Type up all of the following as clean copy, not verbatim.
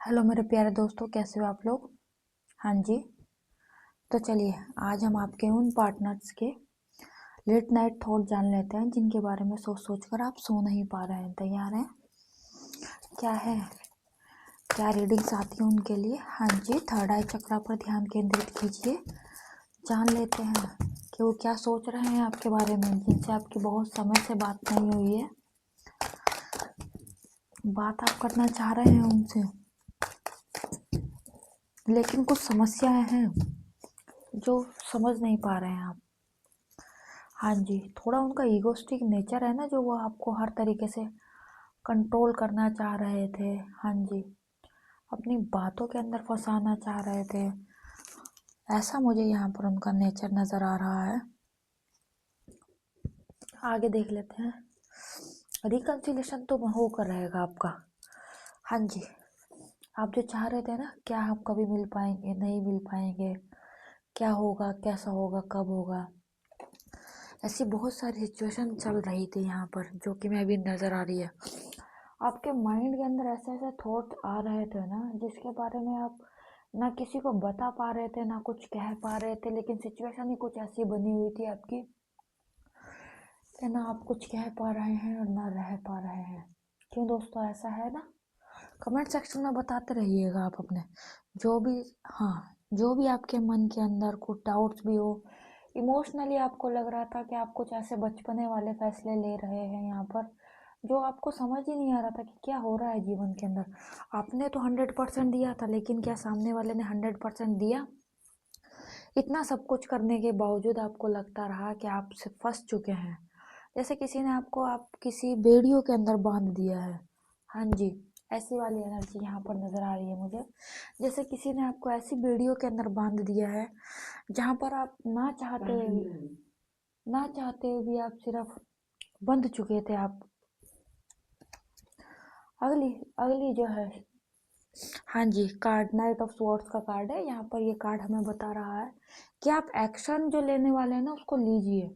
Hello मेरे प्यारे दोस्तों, कैसे हो आप लोग। हाँ जी। तो चलिए आज हम आपके उन पार्टनर्स के लेट नाइट थॉट जान लेते हैं जिनके बारे में सोच सोच कर आप सो नहीं पा रहे हैं। तैयार हैं? क्या है, क्या रीडिंग्स आती है उनके लिए। हाँ जी, थर्ड आई चक्रा पर ध्यान केंद्रित कीजिए। जान लेते हैं कि वो क्या सोच रहे हैं आपके बारे में, जिनसे आपकी बहुत समय से बात नहीं हुई है। बात आप करना चाह रहे हैं उनसे, लेकिन कुछ समस्याएं हैं जो समझ नहीं पा रहे हैं आप। हाँ जी, थोड़ा उनका ईगोस्टिक नेचर है ना, जो वो आपको हर तरीके से कंट्रोल करना चाह रहे थे। हाँ जी, अपनी बातों के अंदर फंसाना चाह रहे थे। ऐसा मुझे यहाँ पर उनका नेचर नज़र आ रहा है। आगे देख लेते हैं। रिकन्सिलेशन तो होकर रहेगा आपका। हाँ जी, आप जो चाह रहे थे ना, क्या हम कभी मिल पाएंगे, नहीं मिल पाएंगे, क्या होगा, कैसा होगा, कब होगा, ऐसी बहुत सारी सिचुएशन चल रही थी यहाँ पर, जो कि मैं अभी नज़र आ रही है। आपके माइंड के अंदर ऐसे ऐसे थॉट आ रहे थे ना, जिसके बारे में आप ना किसी को बता पा रहे थे, ना कुछ कह पा रहे थे, लेकिन सिचुएशन ही कुछ ऐसी बनी हुई थी आपकी कि ना आप कुछ कह पा रहे हैं और ना रह पा रहे हैं। क्यों दोस्तों, ऐसा है ना? कमेंट सेक्शन में बताते रहिएगा आप अपने जो भी, हाँ, जो भी आपके मन के अंदर कुछ डाउट्स भी हो। इमोशनली आपको लग रहा था कि आप कुछ ऐसे बचपने वाले फैसले ले रहे हैं यहाँ पर, जो आपको समझ ही नहीं आ रहा था कि क्या हो रहा है जीवन के अंदर। आपने तो 100% दिया था, लेकिन क्या सामने वाले ने 100% दिया? इतना सब कुछ करने के बावजूद आपको लगता रहा कि आप से फंस चुके हैं, जैसे किसी ने आपको आप किसी बेड़ियों के अंदर बांध दिया है। हाँ जी, ऐसी वाली एनर्जी यहाँ पर नज़र आ रही है मुझे, जैसे किसी ने आपको ऐसी बेड़ियों के अंदर बांध दिया है जहाँ पर आप ना चाहते हुए भी आप सिर्फ बंध चुके थे आप। अगली अगली जो है, हाँ जी, कार्ड नाइट ऑफ स्वॉर्ड्स का कार्ड है। यहाँ पर ये कार्ड हमें बता रहा है कि आप एक्शन जो लेने वाले हैं ना, उसको लीजिए।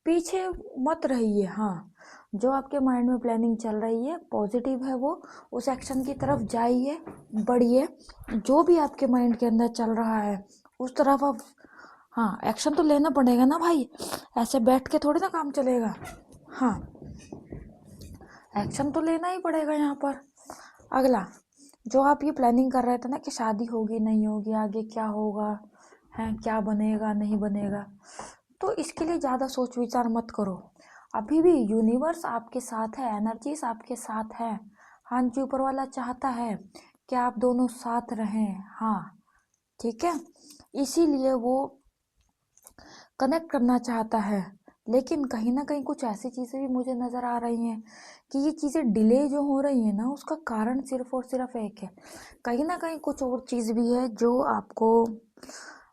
पीछे मत रहिए। हाँ, जो आपके माइंड में प्लानिंग चल रही है पॉजिटिव है, वो उस एक्शन की तरफ जाइए, बढ़िए। जो भी आपके माइंड के अंदर चल रहा है उस तरफ आप, हाँ, एक्शन तो लेना पड़ेगा ना भाई, ऐसे बैठ के थोड़ी ना काम चलेगा। हाँ, एक्शन तो लेना ही पड़ेगा यहाँ पर। अगला, जो आप ये प्लानिंग कर रहे थे ना कि शादी होगी नहीं होगी, आगे क्या होगा है, क्या बनेगा नहीं बनेगा, तो इसके लिए ज़्यादा सोच विचार मत करो। अभी भी यूनिवर्स आपके साथ है, एनर्जीज आपके साथ है। हाँ जी, ऊपर वाला चाहता है कि आप दोनों साथ रहें। हाँ, ठीक है, इसीलिए वो कनेक्ट करना चाहता है। लेकिन कहीं ना कहीं कुछ ऐसी चीज़ें भी मुझे नज़र आ रही हैं कि ये चीज़ें डिले जो हो रही है ना, उसका कारण सिर्फ और सिर्फ एक है। कहीं ना कहीं कुछ और चीज़ भी है जो आपको,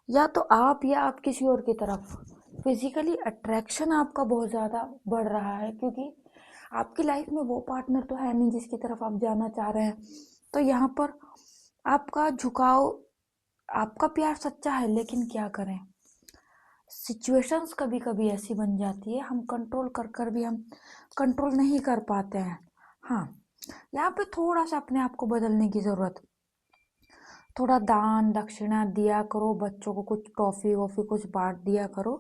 या तो आप या आप किसी और की तरफ फिजिकली अट्रैक्शन आपका बहुत ज़्यादा बढ़ रहा है, क्योंकि आपकी लाइफ में वो पार्टनर तो है नहीं जिसकी तरफ आप जाना चाह रहे हैं। तो यहाँ पर आपका झुकाव, आपका प्यार सच्चा है, लेकिन क्या करें, सिचुएशंस कभी कभी ऐसी बन जाती है, हम कंट्रोल कर कर भी हम कंट्रोल नहीं कर पाते हैं। हाँ, यहाँ पे थोड़ा सा अपने आप को बदलने की ज़रूरत। थोड़ा दान दक्षिणा दिया करो, बच्चों को कुछ टॉफ़ी वॉफ़ी कुछ बांट दिया करो,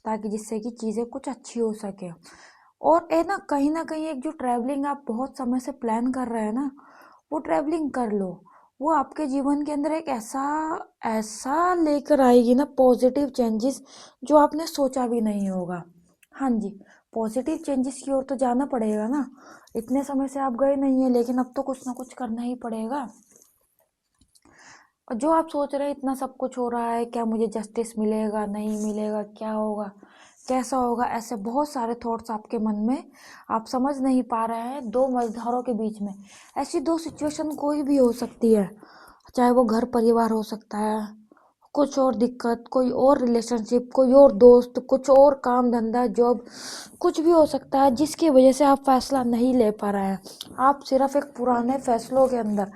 ताकि जिससे कि चीज़ें कुछ अच्छी हो सके। और है ना कहीं एक जो ट्रैवलिंग आप बहुत समय से प्लान कर रहे हैं ना, वो ट्रैवलिंग कर लो। वो आपके जीवन के अंदर एक ऐसा ऐसा लेकर आएगी ना पॉजिटिव चेंजेस, जो आपने सोचा भी नहीं होगा। हाँ जी, पॉजिटिव चेंजेस की ओर तो जाना पड़ेगा ना। इतने समय से आप गए नहीं है, लेकिन अब तो कुछ ना कुछ करना ही पड़ेगा। और जो आप सोच रहे हैं इतना सब कुछ हो रहा है, क्या मुझे जस्टिस मिलेगा नहीं मिलेगा, क्या होगा कैसा होगा, ऐसे बहुत सारे थॉट्स आपके मन में, आप समझ नहीं पा रहे हैं। दो मझधारों के बीच में ऐसी दो सिचुएशन कोई भी हो सकती है, चाहे वो घर परिवार हो सकता है, कुछ और दिक्कत, कोई और रिलेशनशिप, कोई और दोस्त, कुछ और काम धंधा जॉब, कुछ भी हो सकता है जिसकी वजह से आप फैसला नहीं ले पा रहे हैं। आप सिर्फ एक पुराने फैसलों के अंदर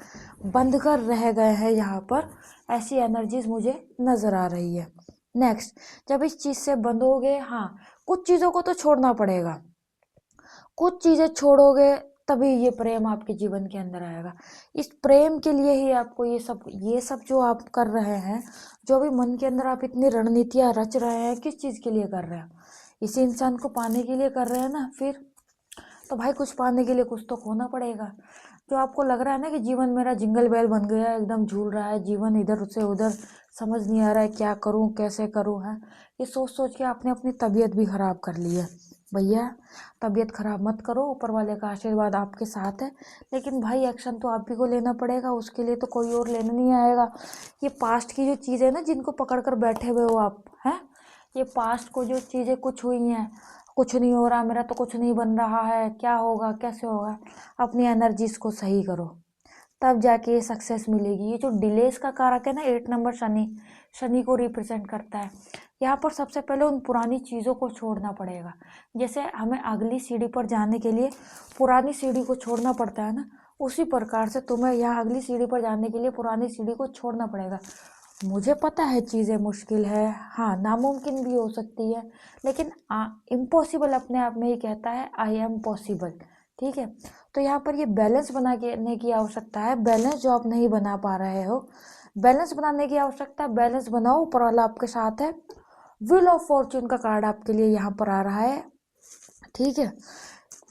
बंद कर रह गए हैं। यहाँ पर ऐसी एनर्जीज मुझे नज़र आ रही है। नेक्स्ट, जब इस चीज़ से बंधोगे, हाँ, कुछ चीज़ों को तो छोड़ना पड़ेगा। कुछ चीज़ें छोड़ोगे तभी ये प्रेम आपके जीवन के अंदर आएगा। इस प्रेम के लिए ही आपको ये सब जो आप कर रहे हैं, जो भी मन के अंदर आप इतनी रणनीतियाँ रच रहे हैं, किस चीज़ के लिए कर रहे हैं? इसी इंसान को पाने के लिए कर रहे हैं ना। फिर तो भाई कुछ पाने के लिए कुछ तो खोना पड़ेगा। जो आपको लग रहा है ना कि जीवन मेरा जिंगल बेल बन गया है, एकदम झूल रहा है जीवन, इधर से उधर समझ नहीं आ रहा है क्या करूं कैसे करूं, है ये सोच सोच के आपने अपनी तबीयत भी खराब कर ली है। भैया तबीयत खराब मत करो, ऊपर वाले का आशीर्वाद आपके साथ है, लेकिन भाई एक्शन तो आप ही को लेना पड़ेगा, उसके लिए तो कोई और लेने नहीं आएगा। ये पास्ट की जो चीज़ें ना जिनको पकड़ कर बैठे हुए हो आप, हैं ये पास्ट को जो चीज़ें कुछ हुई हैं, कुछ नहीं हो रहा, मेरा तो कुछ नहीं बन रहा है, क्या होगा कैसे होगा, अपनी एनर्जीज को सही करो, तब जाके ये सक्सेस मिलेगी। ये जो डिलेस का कारक है ना 8 नंबर शनि को रिप्रेजेंट करता है। यहाँ पर सबसे पहले उन पुरानी चीज़ों को छोड़ना पड़ेगा। जैसे हमें अगली सीढ़ी पर जाने के लिए पुरानी सीढ़ी को छोड़ना पड़ता है ना, उसी प्रकार से तुम्हें यहाँ अगली सीढ़ी पर जाने के लिए पुरानी सीढ़ी को छोड़ना पड़ेगा। मुझे पता है चीज़ें मुश्किल है, हाँ नामुमकिन भी हो सकती है, लेकिन इम्पॉसिबल अपने आप में ही कहता है आई एम पॉसिबल। ठीक है, तो यहाँ पर ये बैलेंस बनाने की आवश्यकता है। बैलेंस जो आप नहीं बना पा रहे हो, बैलेंस बनाने की आवश्यकता है। बैलेंस बनाओ, ऊपर वाला आपके साथ है। व्हील ऑफ फॉर्च्यून का कार्ड आपके लिए यहाँ पर आ रहा है। ठीक है,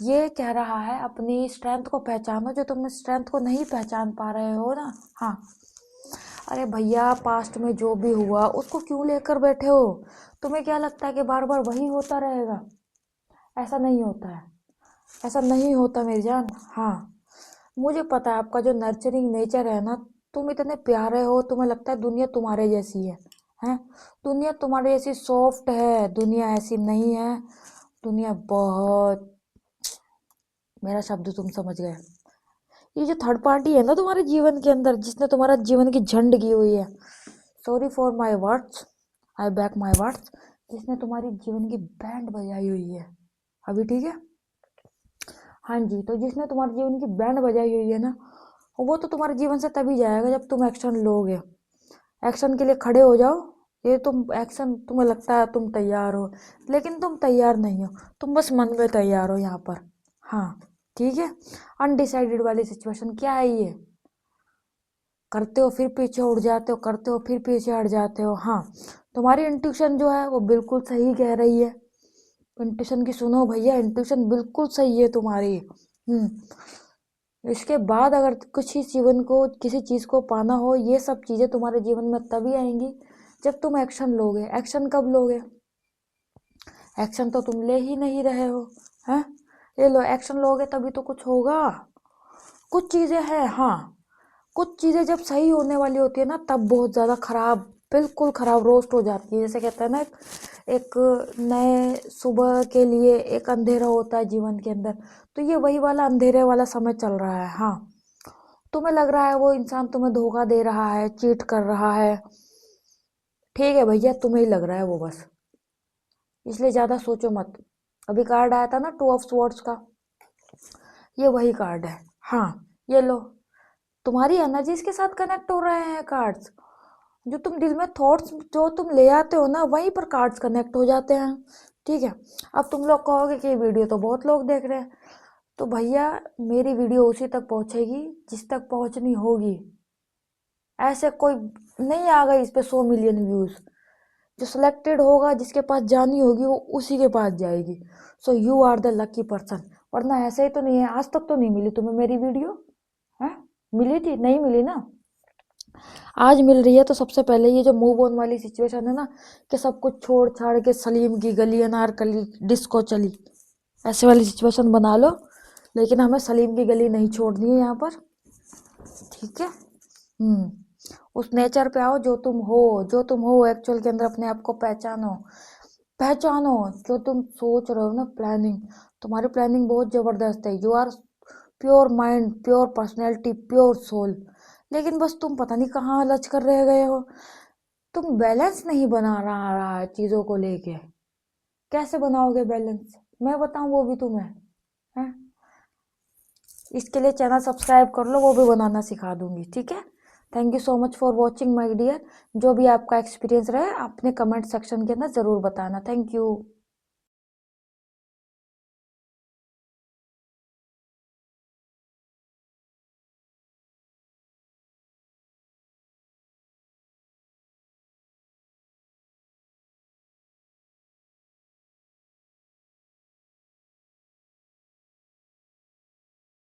ये कह रहा है अपनी स्ट्रेंथ को पहचानो। जो तुम स्ट्रेंथ को नहीं पहचान पा रहे हो ना, हाँ अरे भैया पास्ट में जो भी हुआ उसको क्यों लेकर बैठे हो? तुम्हें क्या लगता है कि बार बार वही होता रहेगा? ऐसा नहीं होता है, ऐसा नहीं होता मेरी जान। हाँ मुझे पता है आपका जो नर्चरिंग नेचर है ना, तुम इतने प्यारे हो, तुम्हें लगता है दुनिया तुम्हारे जैसी है, हैं? दुनिया तुम्हारे जैसी सॉफ्ट है, दुनिया ऐसी नहीं है। दुनिया बहुत, मेरा शब्द तुम समझ गए। ये जो थर्ड पार्टी है ना तुम्हारे जीवन के अंदर, जिसने तुम्हारा जीवन की झंड की हुई है, sorry for my words, I back my words, जिसने तुम्हारी जीवन की बैंड बजाई हुई है अभी, ठीक है? हाँ जी, तो जिसने तुम्हारे जीवन की बैंड बजाई हुई है ना, वो तो तुम्हारे जीवन से तभी जाएगा जब तुम एक्शन लोगे। एक्शन के लिए खड़े हो जाओ। ये तुम एक्शन, तुम्हें लगता है तुम तैयार हो, लेकिन तुम तैयार नहीं हो, तुम बस मन में तैयार हो यहाँ पर। हाँ ठीक है, अनडिसाइडेड वाली सिचुएशन क्या है ये? करते हो फिर पीछे उड़ जाते हो, करते हो फिर पीछे हट जाते हो। हाँ तुम्हारी इंट्यूशन जो है वो बिल्कुल सही कह रही है। इंट्यूशन की सुनो भैया, इंट्यूशन बिल्कुल सही है तुम्हारी। इसके बाद अगर कुछ ही जीवन को, किसी चीज़ को पाना हो, ये सब चीज़ें तुम्हारे जीवन में तभी आएंगी जब तुम एक्शन लोगे। एक्शन कब लोगे? एक्शन तो तुम ले ही नहीं रहे हो, हैं? ले लो, एक्शन लोगे तभी तो कुछ होगा। कुछ चीज़ें हैं, हाँ कुछ चीज़ें जब सही होने वाली होती है ना, तब बहुत ज़्यादा खराब, बिल्कुल खराब रोस्ट हो जाती है। जैसे कहते हैं ना, एक नए सुबह के लिए एक अंधेरा होता है जीवन के अंदर, तो ये वही वाला अंधेरे वाला समय चल रहा है। हाँ तुम्हें लग रहा है वो इंसान तुम्हें धोखा दे रहा है, चीट कर रहा है, ठीक है भैया, तुम्हें ही लग रहा है वो बस, इसलिए ज़्यादा सोचो मत। अभी कार्ड आया था ना 2 ऑफ स्वॉर्ड्स का, ये वही कार्ड है। हाँ ये लो, तुम्हारी एनर्जीज के साथ कनेक्ट हो रहे हैं कार्ड्स। जो तुम दिल में थॉट्स जो तुम ले आते हो ना, वहीं पर कार्ड्स कनेक्ट हो जाते हैं। ठीक है, अब तुम लोग कहोगे कि वीडियो तो बहुत लोग देख रहे हैं, तो भैया मेरी वीडियो उसी तक पहुंचेगी जिस तक पहुंचनी होगी। ऐसे कोई नहीं आ गई इस पे 100 मिलियन व्यूज। जो सिलेक्टेड होगा, जिसके पास जानी होगी, वो उसी के पास जाएगी। So you are the lucky person. वरना ऐसे ही तो नहीं है, आज तक तो नहीं मिली तुम्हें मेरी वीडियो, है? मिली थी? नहीं मिली ना, आज मिल रही है। तो सबसे पहले ये जो मूव ऑन वाली सिचुएशन है ना, कि सब कुछ छोड़ छाड़ के सलीम की गली, अनारकली, डिस्को चली, ऐसे वाली सिचुएशन बना लो। लेकिन हमें सलीम की गली नहीं छोड़नी है यहाँ पर, ठीक है? उस नेचर पे आओ जो तुम हो, जो तुम हो एक्चुअल के अंदर, अपने आप को पहचानो। पहचानो जो तुम सोच रहे हो ना, प्लानिंग, तुम्हारी प्लानिंग बहुत जबरदस्त है। You are pure mind, pure personality, pure soul, लेकिन बस तुम पता नहीं कहाँ लच कर रह गए हो। तुम बैलेंस नहीं बना रहा है चीज़ों को लेके। कैसे बनाओगे बैलेंस, मैं बताऊं वो भी तुम्हें, है? इसके लिए चैनल सब्सक्राइब कर लो, वो भी बनाना सिखा दूंगी, ठीक है? Thank you so much for watching my dear. जो भी आपका एक्सपीरियंस रहे अपने कमेंट सेक्शन के अंदर ज़रूर बताना। Thank you.